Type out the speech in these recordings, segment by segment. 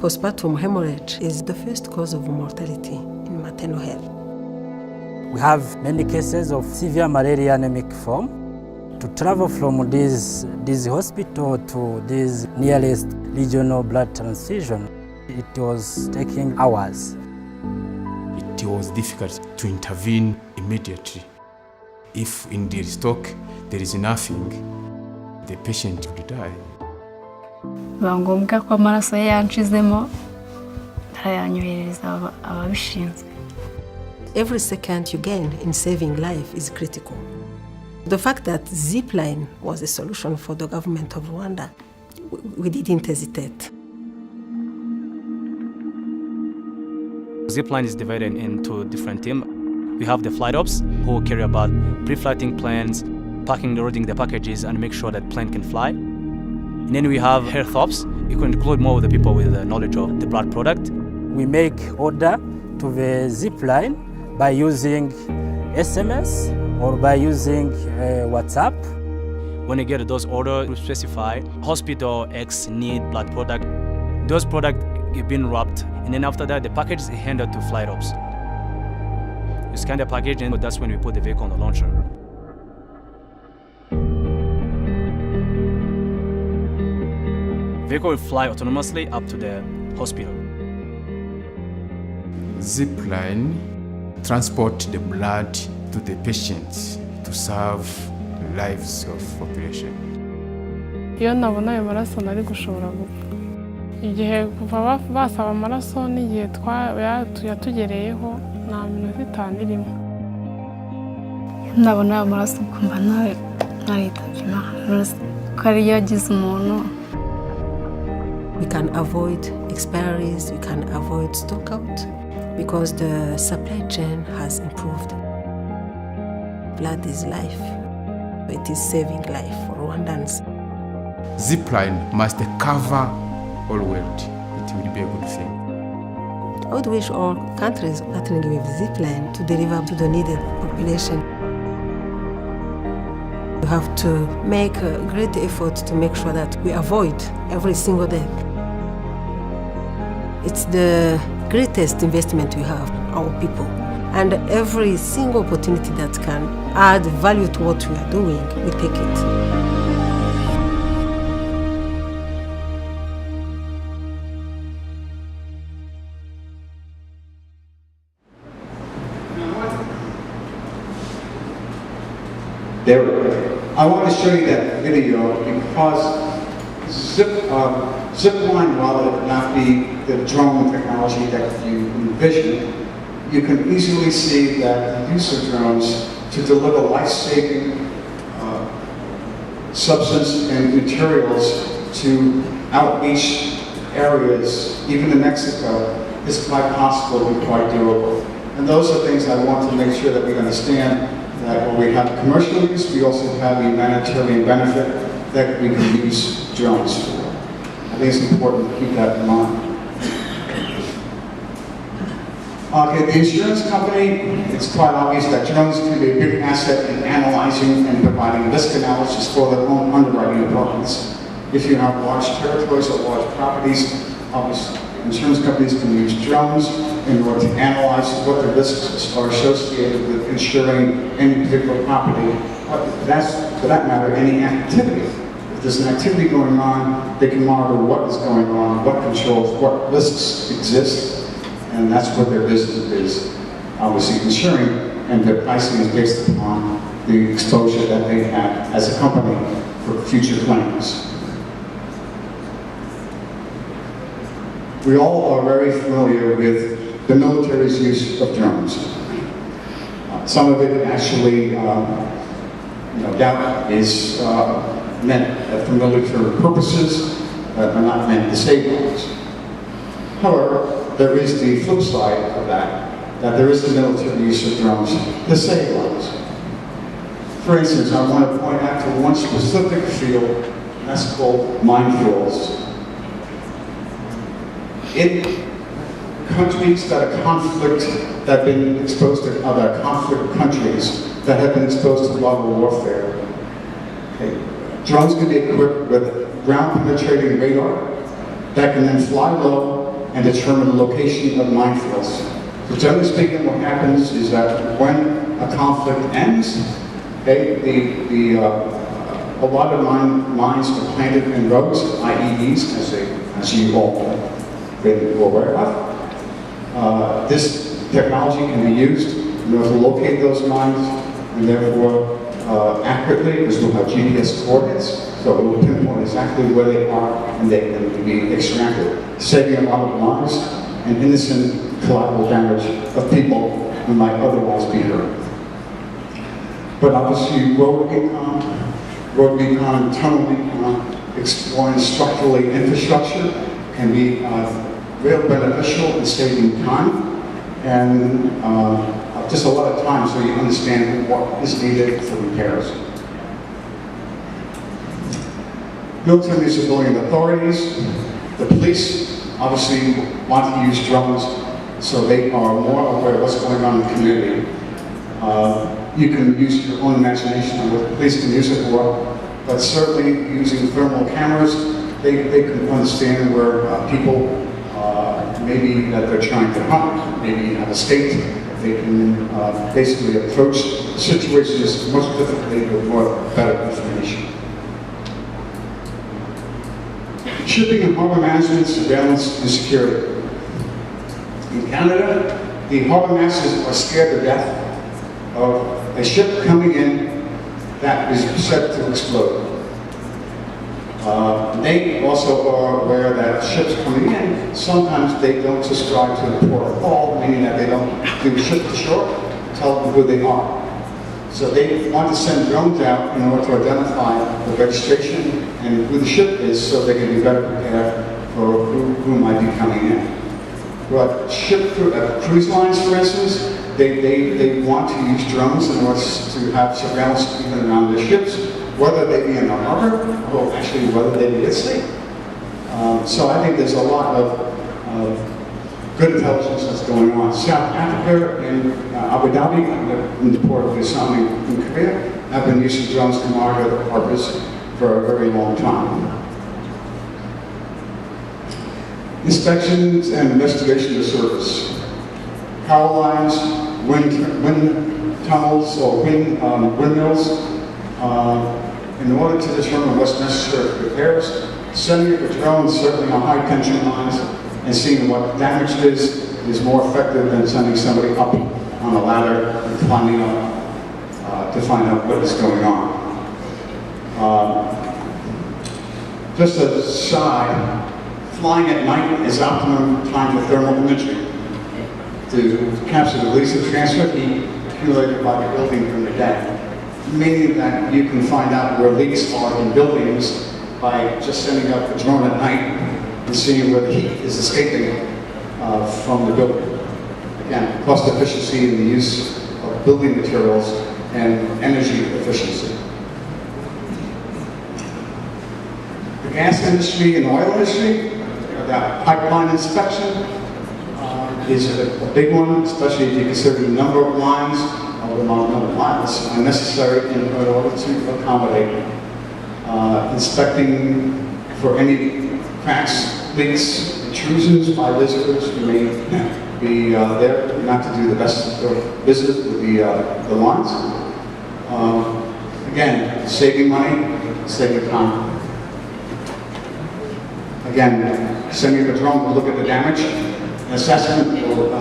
Postpartum hemorrhage is the first cause of mortality in maternal health. We have many cases of severe malaria anemic form. To travel from this hospital to this nearest regional blood transfusion, it was taking hours. It was difficult to intervene immediately. If in the stock there is nothing, the patient would die. biba ngombwa ko amaraso yanshizemo arayanyohereza ababishinzwe. Every second you gain in saving life is critical. The fact that zipline was a solution for the government of Rwanda, we didn't hesitate. Zipline is divided into different teams. We have the flight ops who care about pre-flighting planes, packing, loading the packages, and make sure that plane can fly. And then we have health ops. You can include more of the people with the knowledge of the blood product. We make order to the zipline by using SMS or by using WhatsApp. When you get those orders, we specify hospital X need blood product. Those products have been wrapped, and then after that, the package is handed to flight ops. You scan the package, and that's when we put the vehicle on the launcher. The vehicle will fly autonomously up to the hospital. Zipline transport the blood to the patients to save the lives of population. Iyo nabona ayo maraso nari gushobora gupfa. Igihe kuva basaba amaraso n'igihe yatugereyeho nta minota 5 irimo. Nabona ayo maraso kumva naritabye Imana ko ari yagize umuntu. We can avoid expiries, we can avoid stockout because the supply chain has improved. Blood is life. It is saving life for Rwandans. Zipline must cover all world. It will be a good thing. I would wish all countries partnering with Zipline to deliver to the needed population. We have to make a great effort to make sure that we avoid every single death. It's the greatest investment we have, our people. And every single opportunity that can add value to what we are doing, we take it. There, I want to show you that video because zipline, while it not be the drone technology that you envision, you can easily see that the use of drones to deliver life-saving substance and materials to outreach areas, even in Mexico, is quite possible and quite doable. And those are things I want to make sure that we understand, that when we have commercial use, we also have humanitarian benefit that we can use drones for. I think it's important to keep that in mind. Okay, the insurance company, it's quite obvious that drones can be a big asset in analyzing and providing risk analysis for their own underwriting departments. If you have large territories or large properties, obviously insurance companies can use drones in order to analyze what the risks are associated with insuring any particular property. That's, for that matter, any activity. If there's an activity going on, they can monitor what is going on, what controls, what risks exist, and that's what their business is, obviously insuring, and their pricing is based upon the exposure that they have as a company for future claims. We all are very familiar with the military's use of drones. Some of it actually, no doubt, is meant for military purposes, but are not meant disabled. However, there is the flip side of that there is the military use of drones to save lives. For instance, I want to point out to one specific field, and that's called minefields. In countries that are conflict, that have been exposed to other conflict countries that have been exposed to global warfare, okay, drones can be equipped with ground-penetrating radar that can then fly low and determine the location of minefields. So generally speaking, what happens is that when a conflict ends, a lot of mines are planted in roads, IEDs, as you all been aware of. This technology can be used in order to locate those mines, and therefore accurately, because we'll have GPS coordinates, so it will pinpoint exactly where they are, and they can be extracted, saving a lot of lives and innocent collateral damage of people who might otherwise be hurt. But obviously, road recon, tunnel recon, exploring structurally infrastructure can be real beneficial in saving time and just a lot of time, so you understand what is needed for repairs. Military and civilian authorities, the police obviously want to use drones so they are more aware of what's going on in the community. You can use your own imagination on what the police can use it for, but certainly using thermal cameras, they can understand where people maybe that they're trying to hunt, maybe have escaped. They can basically approach situations much differently with more better information. Shipping and harbor management, surveillance, and security. In Canada, the harbor masters are scared to death of a ship coming in that is set to explode. They also are aware that ships coming in, sometimes they don't subscribe to the port of call, meaning that they don't do ship to shore, tell them who they are. So they want to send drones out in order to identify the registration and who the ship is, so they can be better prepared for who might be coming in. But cruise lines, for instance, they want to use drones in order to have surveillance even around their ships, whether they be in the harbor or actually whether they be at sea. So I think there's a lot of good intelligence that's going on. South Africa and Abu Dhabi, in the port of Islam in Korea, have been using drones to monitor the harbors for a very long time. Inspections and investigation of service. Power lines, wind tunnels or windmills. In order to determine what's necessary for repairs, sending a drone certainly on high tension lines and seeing what damage is more effective than sending somebody up on a ladder and climbing up to find out what is going on. Just as a side, flying at night is optimum time for thermal imagery to capture the release of transfer heat accumulated by the building during the day. Meaning that you can find out where leaks are in buildings by just sending up a drone at night and seeing where the heat is escaping from the building. Again, cost efficiency in the use of building materials and energy efficiency. The gas industry and oil industry, that pipeline inspection is a big one, especially if you consider the number of lines, or the amount of miles are necessary in order to accommodate. Inspecting for any cracks, leaks, intrusions by visitors who may be there not to do the best of business with the lines. Again, saving money, saving time. Again, sending a drone to look at the damage. An assessment will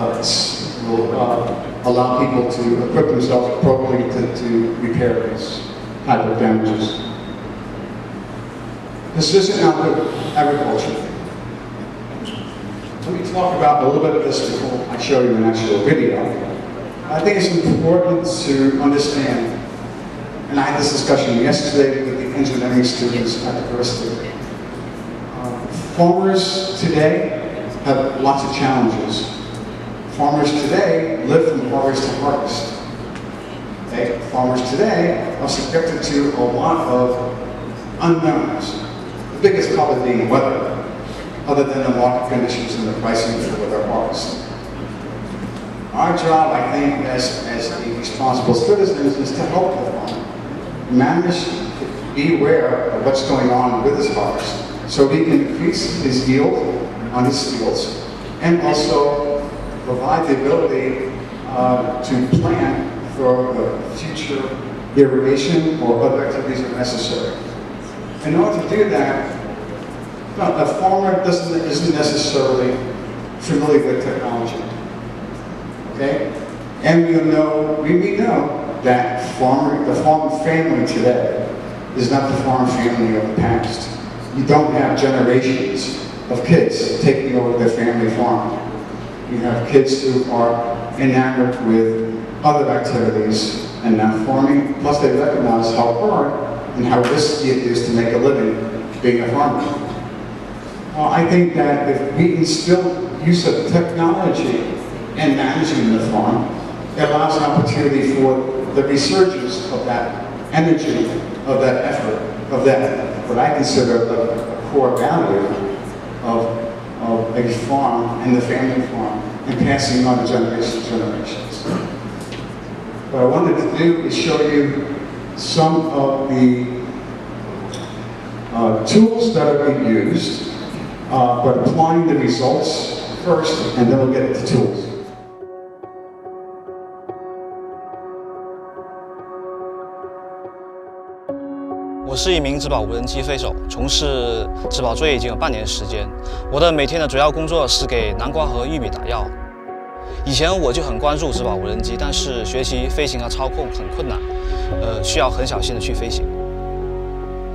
allow people to equip themselves appropriately to repair these type of damages. Precision agriculture. Let me talk about a little bit of this before I show you an actual video. I think it's important to understand, and I had this discussion yesterday with the engineering students at the university. Farmers today have lots of challenges. Farmers today live from harvest to harvest. Okay? Farmers today are subjected to a lot of unknowns. The biggest probably being weather, other than the market conditions and the pricing for their harvest. Our job, I think, as the responsible citizens, is to help the farmer manage to be aware of what's going on with his harvest, so he can increase his yield on his fields and also provide the ability to plan for the future irrigation or other activities that are necessary. In order to do that, a farmer isn't necessarily familiar with technology. Okay? And we know that the farm family today is not the farm family of the past. You don't have generations of kids taking over their family farm. You have kids who are enamored with other activities and not farming, plus they recognize how hard and how risky it is to make a living being a farmer. I think that if we instill use of technology in managing the farm, it allows an opportunity for the resurgence of that energy, of that effort, of that, what I consider a core value of a farm and the family farm, and passing on to generations. What I wanted to do is show you some of the tools that are being used, but applying the results first, and then we'll get to tools. 我是一名植保无人机飞手，从事植保作业已经有半年时间。我的每天的主要工作是给南瓜和玉米打药。以前我就很关注植保无人机，但是学习飞行和操控很困难，需要很小心的去飞行。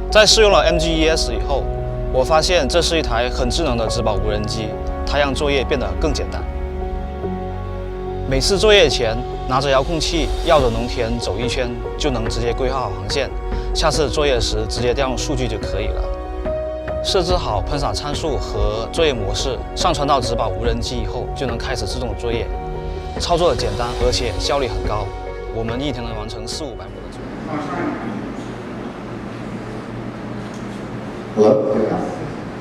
在试用了 MGES 以后，我发现这是一台很智能的植保无人机，它让作业变得更简单。每次作业前，拿着遥控器绕着农田走一圈，就能直接规划好航线。 下次作业时直接调用数据就可以了。设置好喷洒参数和作业模式，上传到植保无人机以后，就能开始自动作业。操作简单，而且效率很高。我们一天能完成400-500亩的作业。Hello.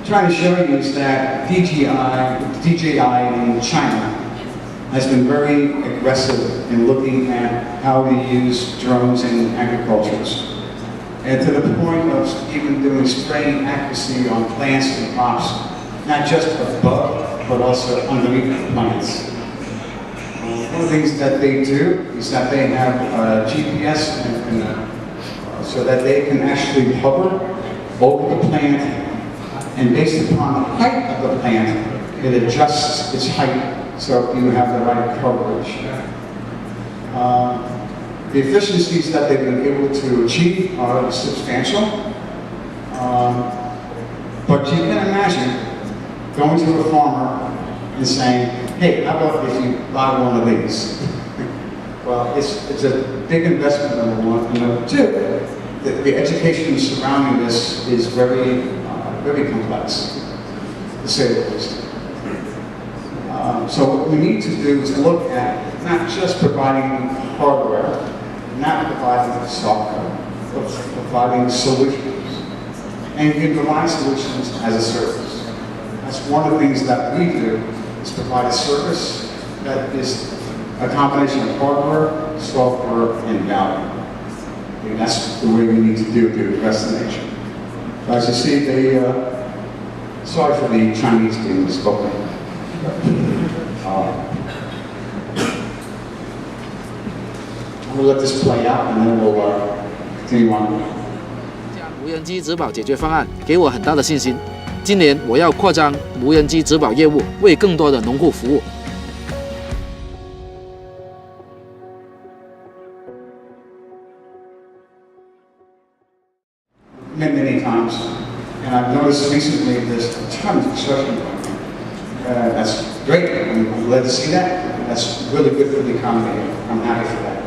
Trying to show you is that DJI in China has been very aggressive in looking at how to use drones in agriculture. And to the point of even doing spraying accuracy on plants and crops, not just above, but also underneath the plants. One of the things that they do is that they have GPS so that they can actually hover over the plant, and based upon the height of the plant, it adjusts its height so you have the right coverage. The efficiencies that they've been able to achieve are substantial, but you can imagine going to a farmer and saying, hey, how about if you buy one of these? Well, it's a big investment, number one. And number two, the education surrounding this is very complex, to say the least. So what we need to do is look at not just providing hardware, not providing software, but providing solutions. And you can provide solutions as a service. That's one of the things that we do, is provide a service that is a combination of hardware, software, and value. And that's the way we need to do to address the nation. As you see, sorry for the Chinese being spoken. I'm going to let this play out and then we'll continue on. 无人机植保解决方案给我很大的信心。今年我要扩张无人机植保业务，为更多的农户服务。Many times, and I've noticed recently there's a ton of construction going on. That's great. I'm glad to see that. That's really good for the economy. I'm happy for that.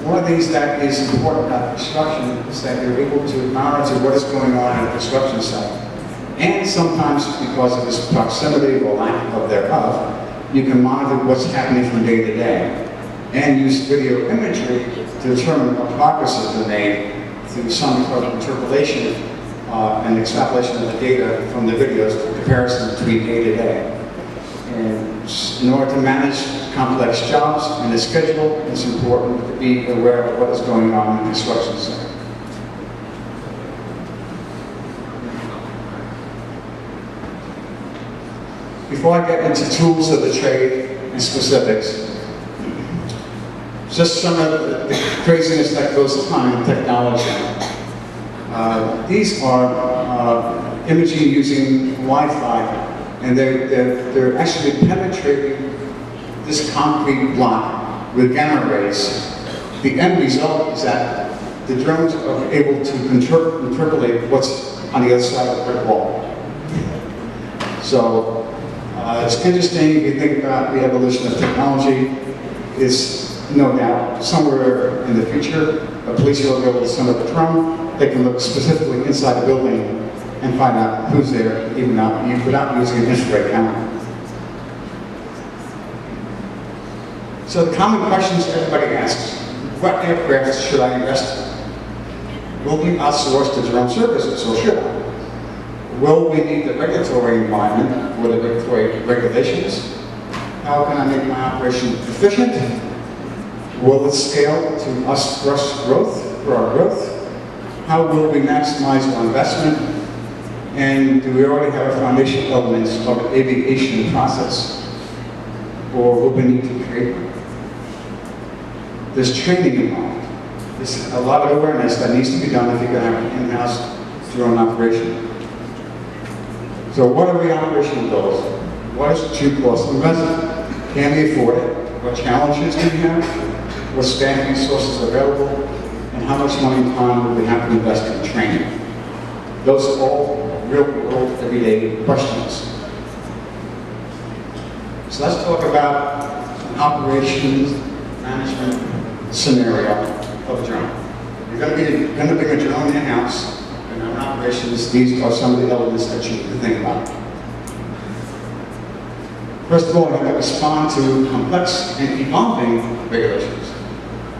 One of the things that is important about construction is that you're able to monitor what is going on at a construction site. And sometimes, because of this proximity or lack of thereof, you can monitor what's happening from day to day and use video imagery to determine what progress has been made through some sort of interpolation and extrapolation of the data from the videos for comparison between day to day. And in order to manage complex jobs and the schedule, it's important to be aware of what is going on in the construction site. before I get into tools of the trade and specifics, just some of the craziness that goes on in technology. These are imaging using Wi-Fi, and they're actually penetrating this concrete block with gamma rays. The end result is that the drones are able to interpolate what's on the other side of the brick wall. So it's interesting if you think about the evolution of technology. It's no doubt somewhere in the future, a police will be able to send up a drone. They can look specifically inside the building and find out who's there, even without using an infrared camera. So the common questions everybody asks: what aircraft should I invest in? Will we outsource the drone services, or should I? Will we need the regulatory environment or the regulatory regulations? How can I make my operation efficient? Will it scale to us for our growth? How will we maximize our investment? And do we already have a foundation elements of an aviation process? Or will we need to create one? There's training involved. There's a lot of awareness that needs to be done if you're going to have an in-house drone operation. So what are the operational goals? What is the true cost of investment? Can we afford it? What challenges do we have? What staff resources are available? And how much money and time will we have to invest in training? Those are all real-world, everyday questions. So let's talk about an operations management scenario of a drone. You're going to bring a drone in-house. In operations, these are some of the elements that you need to think about. First of all, I'm going to respond to complex and evolving regulations.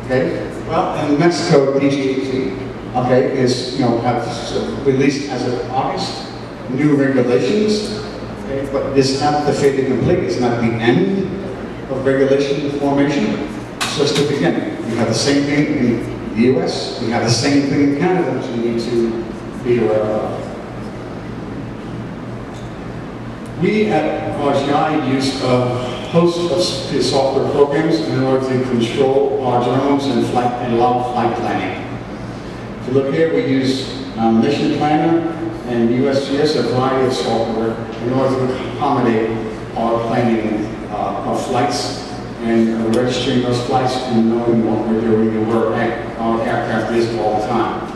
Okay? Well, in Mexico, DGAT, okay, have released as of August new regulations. Okay, but it's not the fait accompli. It's not the end of regulation formation. It's just the beginning. We have the same thing in the U.S. We have the same thing in Canada, which we need to be aware of. We at RGI use a host of software programs in order to control our drones and flight and log flight planning. If you look here, we use Mission Planner and USGS, a variety of software, in order to accommodate our planning of flights and registering those flights and knowing what we're doing and where our aircraft is all the time.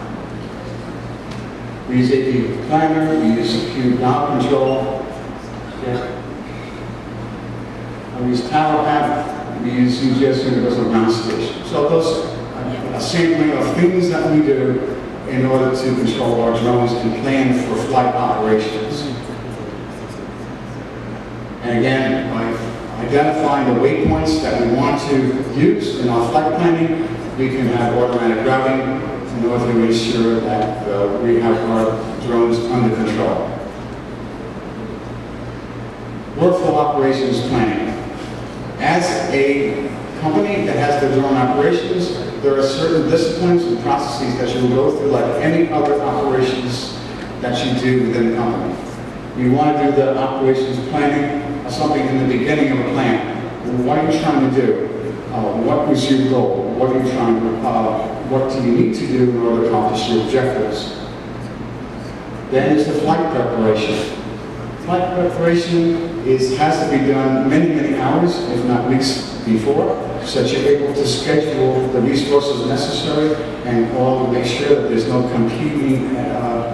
We use AP Planner, we use Q Now Control, we use Tower App, we use UGS Universal Ground Station. So those are a sampling of things that we do in order to control our drones and plan for flight operations. And again, by identifying the waypoints that we want to use in our flight planning, we can have automatic routing in order to ensure that we have our drones under control. Workflow operations planning. As a company that has the drone operations, there are certain disciplines and processes that you will go through like any other operations that you do within the company. You want to do the operations planning, something in the beginning of a plan. What are you trying to do? What was your goal? What are you trying to, what do you need to do in order to accomplish your objectives? Then is the flight preparation. Flight preparation has to be done many hours, if not weeks before, so that you're able to schedule the resources necessary and all to make sure that there's no competing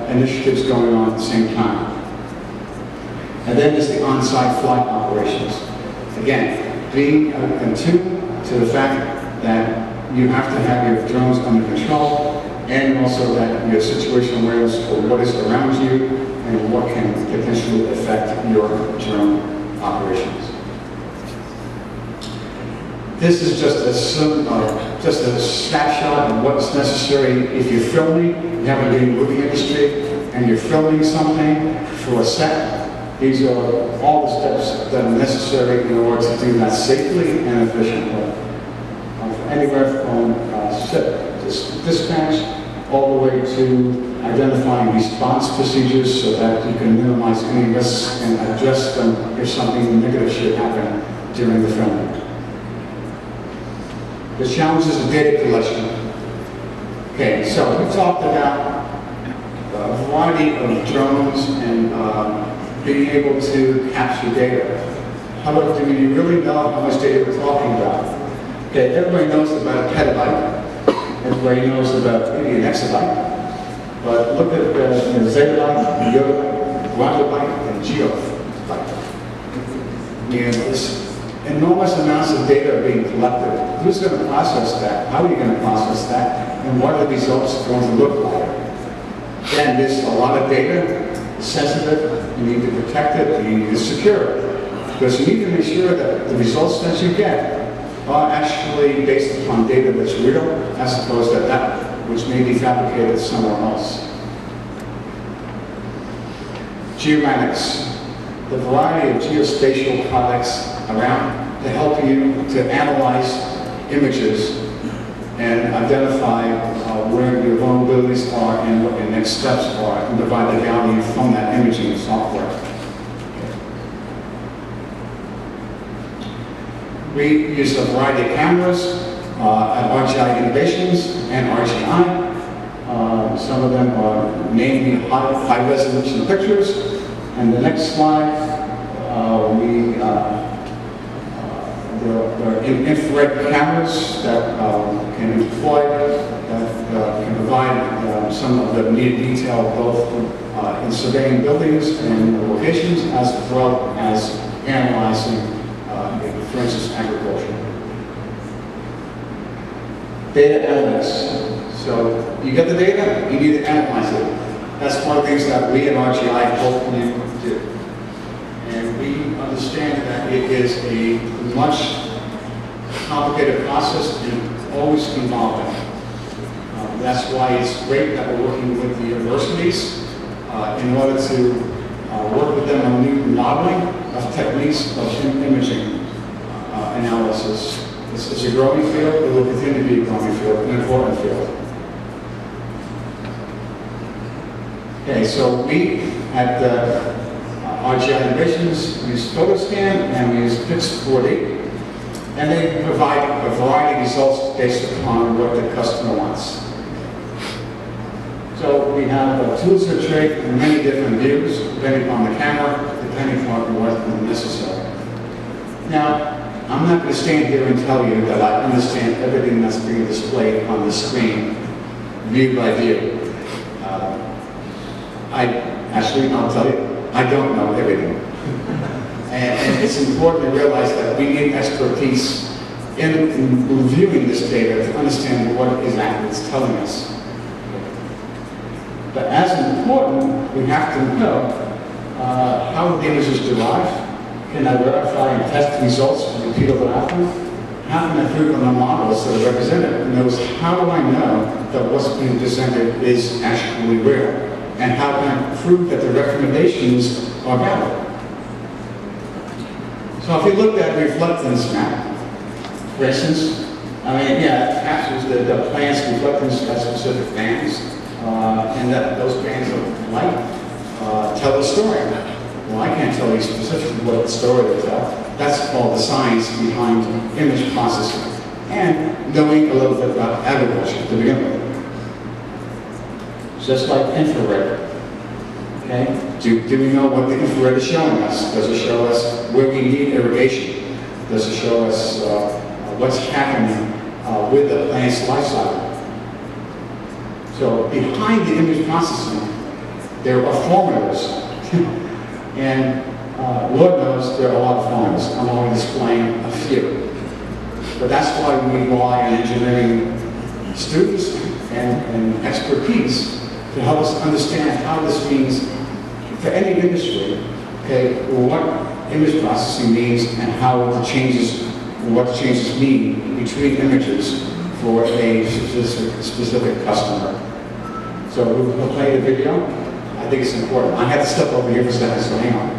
initiatives going on at the same time. And then there's the on-site flight operations. Again, being in tune to the fact that you have to have your drones under control, and also that your situational awareness for what is around you and what can potentially affect your drone operations. This is just a snapshot of what's necessary if you're filming. You haven't been in the movie industry and you're filming something for a set. These are all the steps that are necessary in order to do that safely and efficiently. Anywhere from dispatch all the way to identifying response procedures so that you can minimize any risks and address them if something negative should happen during the filming. The challenges of data collection. Okay, so we talked about a variety of drones and being able to capture data. However, do you really know how much data we're talking about? Okay, everybody knows about a petabyte. Everybody knows about maybe an exabyte. But look at the zettabyte, yottabyte, quadrobyte, and geobyte. And this enormous amounts of data are being collected. Who's going to process that? How are you going to process that? And what are the results going to look like? Again, there's a lot of data. It's sensitive. You need to protect it. You need to secure it. Because you need to make sure that the results that you get are actually based upon data that's real, as opposed to that which may be fabricated somewhere else. Geomatics. The variety of geospatial products around to help you to analyze images and identify where your vulnerabilities are and what your next steps are, and provide the value from that imaging software. We use a variety of cameras at RGI-Innovations and RGI. Some of them are mainly high-resolution pictures. And the next slide, there are infrared cameras that can be deployed, that can provide some of the needed detail both in surveying buildings and locations, as well as analyzing, for instance, agriculture. Data analytics. So you get the data, you need to analyze it. That's one of the things that we at RGI help you do. And we understand that it is a much complicated process and always evolving. That's why it's great that we're working with the universities in order to work with them on new modeling of techniques of imaging analysis. This is a growing field. It will continue to be a growing field, an important field. Okay, so we at RGI-Innovations use PhotoScan and we use Pix40, and they provide a variety of results based upon what the customer wants. So we have tools to trade in many different views, depending upon the camera, depending upon what is necessary. Now, I'm not going to stand here and tell you that I understand everything that's being displayed on the screen, view by view. I'll tell you, I don't know everything. and it's important to realize that we need expertise in reviewing this data to understand what exactly it's telling us. But as important, we have to know how the image is derived. Can I verify and test results repeatable after? How can I prove on the models that are represented? In other words, how do I know that what's being presented is actually real? And how can I prove that the recommendations are valid? So if you look at the reflectance map, for instance, it captures the plant's reflectance at specific bands, and that those bands of light tell a story. Well, I can't tell you specifically what the story they tell. That's called the science behind image processing, and knowing a little bit about agriculture to begin with. Just like infrared. Okay? Do we know what the infrared is showing us? Does it show us where we need irrigation? Does it show us what's happening with the plant's life cycle? So behind the image processing, there are formulas. And Lord knows there are a lot of formulas. I'm only displaying a few. But that's why we rely on engineering students and expertise to help us understand how this means for any industry, okay, what image processing means and how what the changes mean between images for a specific customer. So we'll play the video. I think it's important. I have to step over here for a second, so hang on.